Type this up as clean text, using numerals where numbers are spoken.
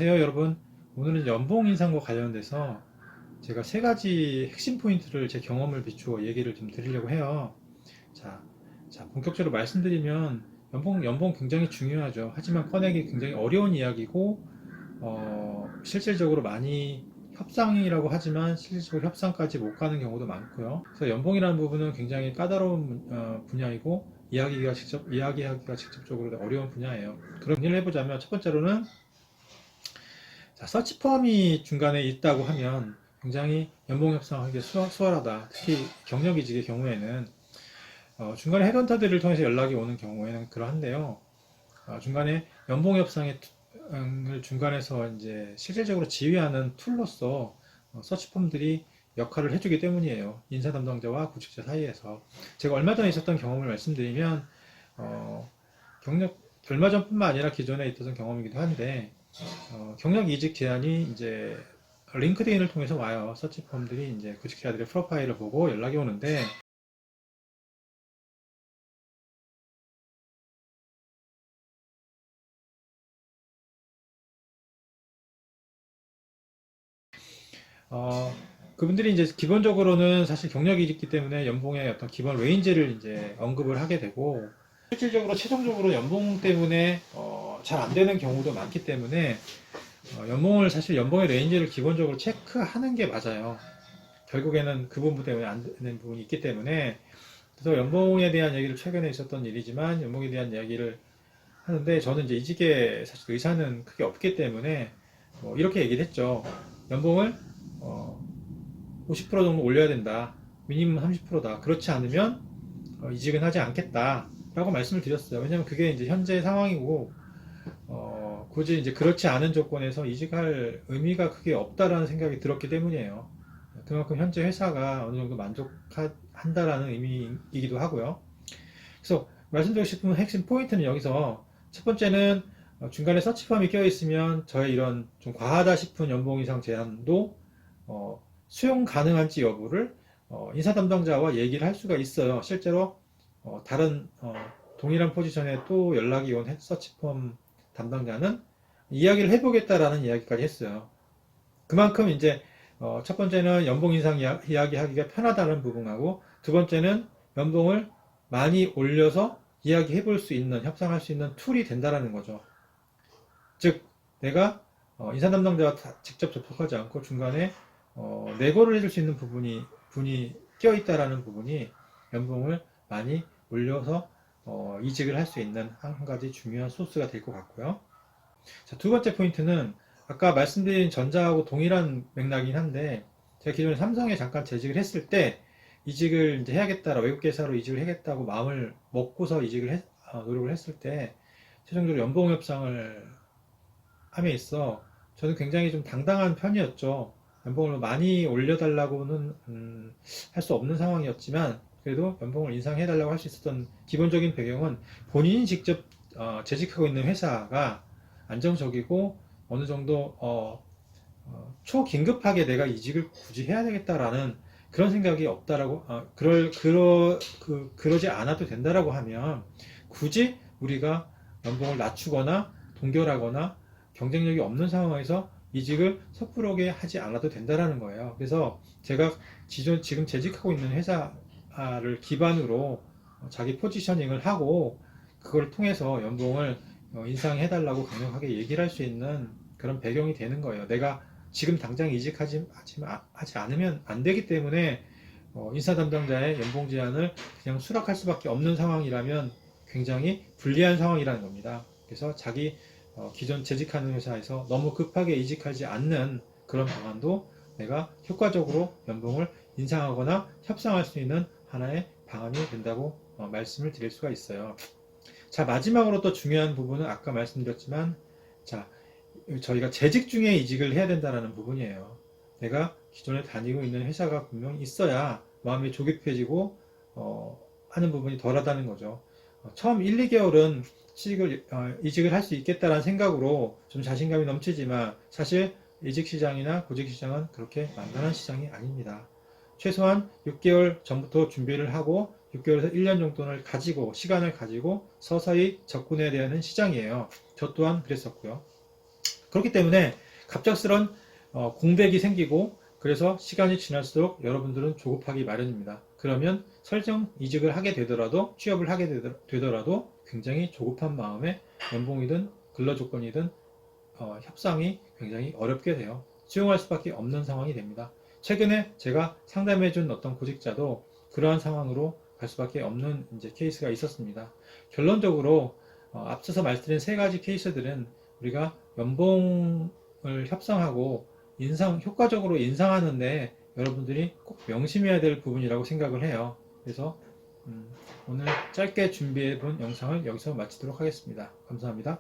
안녕하세요 여러분. 오늘은 연봉 인상과 관련돼서 제가 세 가지 핵심 포인트를 제 경험을 비추어 얘기를 좀 드리려고 해요. 자, 본격적으로 말씀드리면 연봉 굉장히 중요하죠. 하지만 꺼내기 굉장히 어려운 이야기고 실질적으로 많이 협상이라고 하지만 실질적으로 협상까지 못 가는 경우도 많고요. 그래서 연봉이라는 부분은 굉장히 까다로운 분야이고 이야기하기가 직접적으로 어려운 분야예요. 그럼 정리를 해보자면 첫 번째로는 서치펌이 중간에 있다고 하면 굉장히 연봉 협상하기 수월하다. 특히 경력이직의 경우에는 중간에 헤드헌터들을 통해서 연락이 오는 경우에는 그러한데요. 중간에 연봉 협상을 중간에서 이제 실질적으로 지휘하는 툴로서 서치펌들이 역할을 해주기 때문이에요. 인사 담당자와 구직자 사이에서. 제가 얼마 전에 있었던 경험을 말씀드리면 경력 얼마 전뿐만 아니라 기존에 있었던 경험이기도 한데 경력 이직 제안이 이제 링크드인을 통해서 와요. 서치펌들이 이제 구직자들의 프로파일을 보고 연락이 오는데 어, 그분들이 이제 기본적으로는 사실 경력이 있기 때문에 연봉의 어떤 기본 레인지를 이제 언급을 하게 되고 실질적으로 최종적으로 연봉 때문에 잘 안 되는 경우도 많기 때문에 사실 연봉의 레인지를 기본적으로 체크하는 게 맞아요. 결국에는 그 부분 때문에 안 되는 부분이 있기 때문에 그래서 연봉에 대한 얘기를 최근에 있었던 일이지만 연봉에 대한 이야기를 하는데 저는 이제 이직에 사실 의사는 크게 없기 때문에 이렇게 얘기를 했죠. 연봉을 50% 정도 올려야 된다. 미니멈 30%다. 그렇지 않으면 이직은 하지 않겠다. 라고 말씀을 드렸어요. 왜냐면 그게 이제 현재 상황이고 굳이 이제 그렇지 않은 조건에서 이직할 의미가 크게 없다라는 생각이 들었기 때문이에요. 그만큼 현재 회사가 어느 정도 만족한다라는 의미이기도 하고요. 그래서 말씀드리고 싶은 핵심 포인트는 여기서 첫 번째는 중간에 서치펌이 껴있으면 저의 이런 좀 과하다 싶은 연봉 이상 제한도 수용 가능한지 여부를 인사 담당자와 얘기를 할 수가 있어요. 실제로 다른 동일한 포지션에 또 연락이 온 서치펌 담당자는 이야기를 해보겠다라는 이야기까지 했어요. 그만큼 이제 첫 번째는 연봉 인상 이야기하기가 편하다는 부분하고 두 번째는 연봉을 많이 올려서 이야기해 볼 수 있는 협상할 수 있는 툴이 된다라는 거죠. 즉 내가 인사 담당자와 직접 접촉하지 않고 중간에 내고를 해줄 수 있는 분이 껴 있다라는 부분이 연봉을 많이 올려서 이직을 할 수 있는 한 가지 중요한 소스가 될 것 같고요. 자, 두 번째 포인트는 아까 말씀드린 전자하고 동일한 맥락이긴 한데 제가 기존에 삼성에 잠깐 재직을 했을 때 이직을 이제 해야겠다, 외국 회사로 이직을 해야겠다고 마음을 먹고서 노력을 했을 때 최종적으로 연봉 협상을 함에 있어 저는 굉장히 좀 당당한 편이었죠. 연봉을 많이 올려달라고는 할 수 없는 상황이었지만 그래도 연봉을 인상해달라고 할 수 있었던 기본적인 배경은 본인이 직접 재직하고 있는 회사가 안정적이고 어느 정도 초긴급하게 내가 이직을 굳이 해야 되겠다라는 그런 생각이 없다라고 그러지 않아도 된다라고 하면 굳이 우리가 연봉을 낮추거나 동결하거나 경쟁력이 없는 상황에서 이직을 섣부르게 하지 않아도 된다라는 거예요. 그래서 제가 지금 재직하고 있는 회사를 기반으로 자기 포지셔닝을 하고 그걸 통해서 연봉을 인상해달라고 강력하게 얘기를 할 수 있는 그런 배경이 되는 거예요. 내가 지금 당장 이직하지 않으면 안 되기 때문에 인사 담당자의 연봉 제한을 그냥 수락할 수밖에 없는 상황이라면 굉장히 불리한 상황이라는 겁니다. 그래서 자기 기존 재직하는 회사에서 너무 급하게 이직하지 않는 그런 방안도 내가 효과적으로 연봉을 인상하거나 협상할 수 있는 하나의 방안이 된다고 말씀을 드릴 수가 있어요. 자, 마지막으로 또 중요한 부분은 아까 말씀드렸지만 자, 저희가 재직 중에 이직을 해야 된다는 부분이에요. 내가 기존에 다니고 있는 회사가 분명히 있어야 마음이 조급해지고 하는 부분이 덜하다는 거죠. 처음 1, 2개월은 이직을 할 수 있겠다라는 생각으로 좀 자신감이 넘치지만 사실 이직 시장이나 구직 시장은 그렇게 만만한 시장이 아닙니다. 최소한 6개월 전부터 준비를 하고 6개월에서 1년 정도를 가지고 시간을 가지고 서서히 접근해야 되는 시장이에요. 저 또한 그랬었고요. 그렇기 때문에 갑작스런 공백이 생기고 그래서 시간이 지날수록 여러분들은 조급하기 마련입니다. 그러면 설정 이직을 하게 되더라도 취업을 하게 되더라도 굉장히 조급한 마음에 연봉이든 근로조건이든 협상이 굉장히 어렵게 돼요. 수용할 수밖에 없는 상황이 됩니다. 최근에 제가 상담해준 어떤 구직자도 그러한 상황으로 갈 수밖에 없는 이제 케이스가 있었습니다. 결론적으로 앞서서 말씀드린 세 가지 케이스들은 우리가 연봉을 협상하고 효과적으로 인상하는데 여러분들이 꼭 명심해야 될 부분이라고 생각을 해요. 그래서 오늘 짧게 준비해 본 영상을 여기서 마치도록 하겠습니다. 감사합니다.